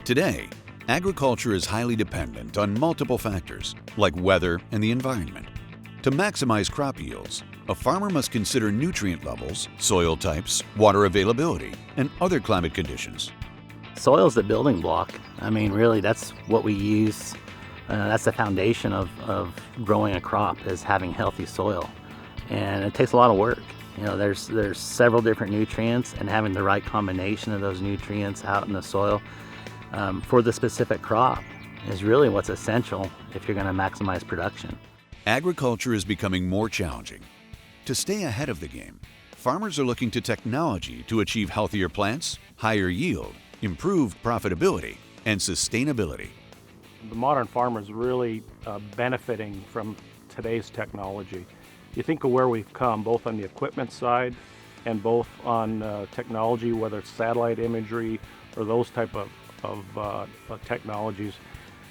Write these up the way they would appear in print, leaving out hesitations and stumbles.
Today, agriculture is highly dependent on multiple factors, like weather and the environment. To maximize crop yields, a farmer must consider nutrient levels, soil types, water availability, and other climate conditions. Soil's the building block. I mean, really, that's what we use. That's the foundation of growing a crop, is having healthy soil. And it takes a lot of work. You know, there's several different nutrients, and having the right combination of those nutrients out in the soil for the specific crop is really what's essential if you're going to maximize production. Agriculture is becoming more challenging. To stay ahead of the game, farmers are looking to technology to achieve healthier plants, higher yield, improved profitability, and sustainability. The modern farmer is really benefiting from today's technology. You think of where we've come, both on the equipment side and both on technology, whether it's satellite imagery or those type of technologies.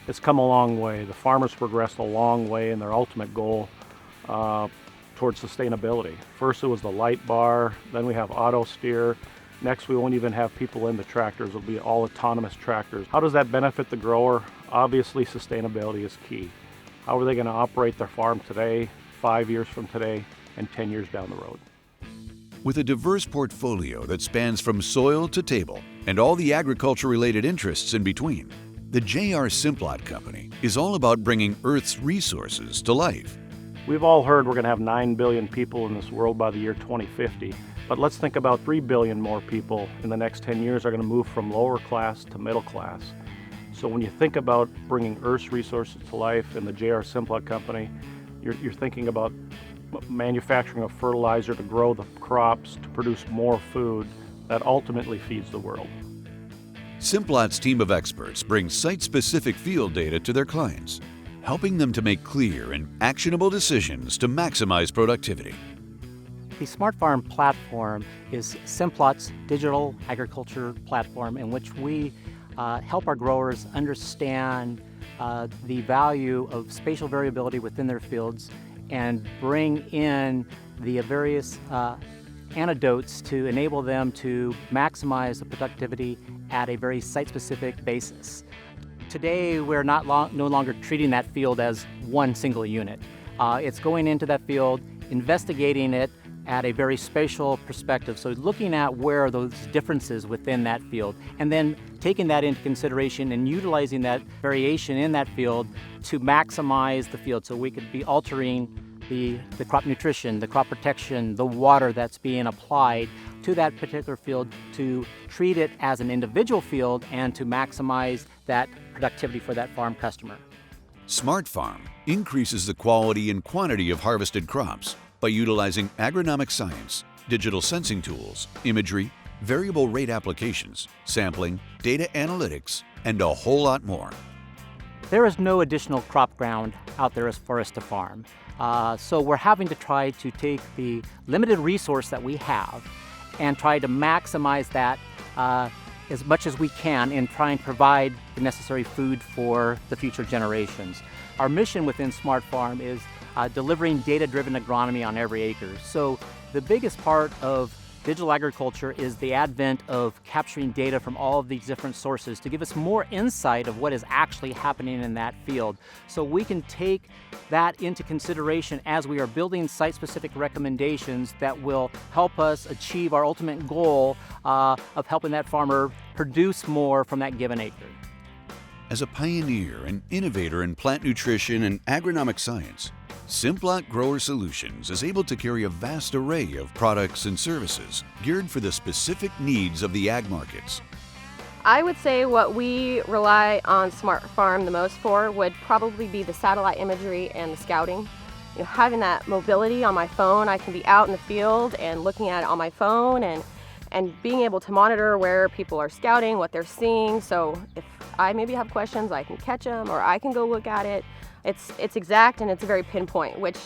It's come a long way. The farmers progressed a long way in their ultimate goal towards sustainability. First it was the light bar, then we have auto steer. Next we won't even have people in the tractors, it'll be all autonomous tractors. How does that benefit the grower? Obviously sustainability is key. How are they going to operate their farm today, 5 years from today, and 10 years down the road? With a diverse portfolio that spans from soil to table and all the agriculture-related interests in between, the J.R. Simplot company is all about bringing Earth's resources to life. We've all heard we're going to have 9 billion people in this world by the year 2050, but let's think about 3 billion more people in the next 10 years are going to move from lower class to middle class. So when you think about bringing Earth's resources to life in the J.R. Simplot company, you're thinking about manufacturing of fertilizer to grow the crops to produce more food that ultimately feeds the world. Simplot's team of experts brings site-specific field data to their clients, helping them to make clear and actionable decisions to maximize productivity. The Smart Farm platform is Simplot's digital agriculture platform in which we help our growers understand the value of spatial variability within their fields and bring in the various antidotes to enable them to maximize the productivity at a very site-specific basis. Today, we're no longer treating that field as one single unit. It's going into that field, investigating it at a very spatial perspective. So looking at where are those differences within that field, and then taking that into consideration and utilizing that variation in that field to maximize the field. So we could be altering the crop nutrition, the crop protection, the water that's being applied to that particular field to treat it as an individual field and to maximize that productivity for that farm customer. Smart Farm increases the quality and quantity of harvested crops by utilizing agronomic science, digital sensing tools, imagery, variable rate applications, sampling, data analytics, and a whole lot more. There is no additional crop ground out there for us to farm. So we're having to try to take the limited resource that we have and try to maximize that as much as we can in trying to provide the necessary food for the future generations. Our mission within Smart Farm is delivering data-driven agronomy on every acre. So the biggest part of digital agriculture is the advent of capturing data from all of these different sources to give us more insight of what is actually happening in that field. So we can take that into consideration as we are building site-specific recommendations that will help us achieve our ultimate goal of helping that farmer produce more from that given acre. As a pioneer and innovator in plant nutrition and agronomic science, Simplot Grower Solutions is able to carry a vast array of products and services geared for the specific needs of the ag markets. I would say what we rely on Smart Farm the most for would probably be the satellite imagery and the scouting. You know, having that mobility on my phone, I can be out in the field and looking at it on my phone and being able to monitor where people are scouting, what they're seeing. So if I maybe have questions, I can catch them or I can go look at it. It's exact and it's very pinpoint, which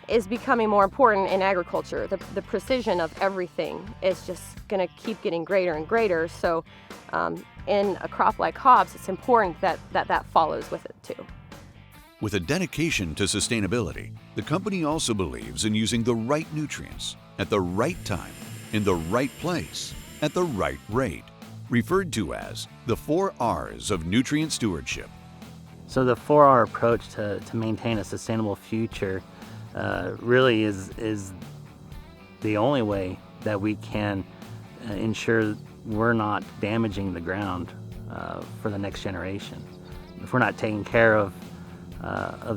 is becoming more important in agriculture. The precision of everything is just going to keep getting greater and greater. So in a crop like hops, it's important that follows with it too. With a dedication to sustainability, the company also believes in using the right nutrients at the right time, in the right place, at the right rate. referred to as the 4 R's of nutrient stewardship. So the 4R approach to maintain a sustainable future really is the only way that we can ensure we're not damaging the ground for the next generation. If we're not taking care of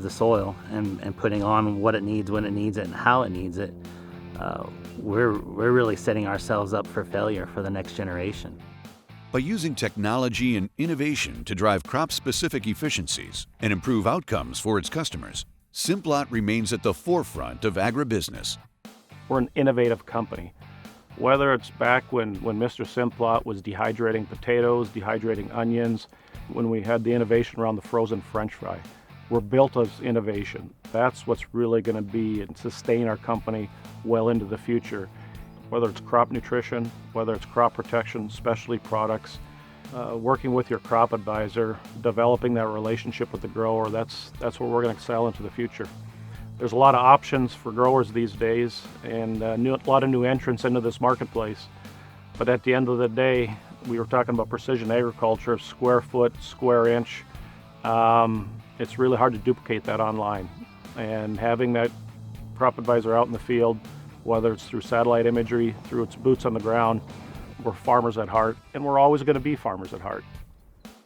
the soil and putting on what it needs, when it needs it, and how it needs it, we're really setting ourselves up for failure for the next generation. By using technology and innovation to drive crop-specific efficiencies and improve outcomes for its customers, Simplot remains at the forefront of agribusiness. We're an innovative company. Whether it's back when Mr. Simplot was dehydrating potatoes, dehydrating onions, when we had the innovation around the frozen French fry, we're built as innovation. That's what's really going to be and sustain our company well into the future. Whether it's crop nutrition, whether it's crop protection, specialty products, working with your crop advisor, developing that relationship with the grower, that's where we're going to excel into the future. There's a lot of options for growers these days and a lot of new entrants into this marketplace. But at the end of the day, we were talking about precision agriculture, square foot, square inch. It's really hard to duplicate that online. And having that crop advisor out in the field, whether it's through satellite imagery, through its boots on the ground, we're farmers at heart, and we're always going to be farmers at heart.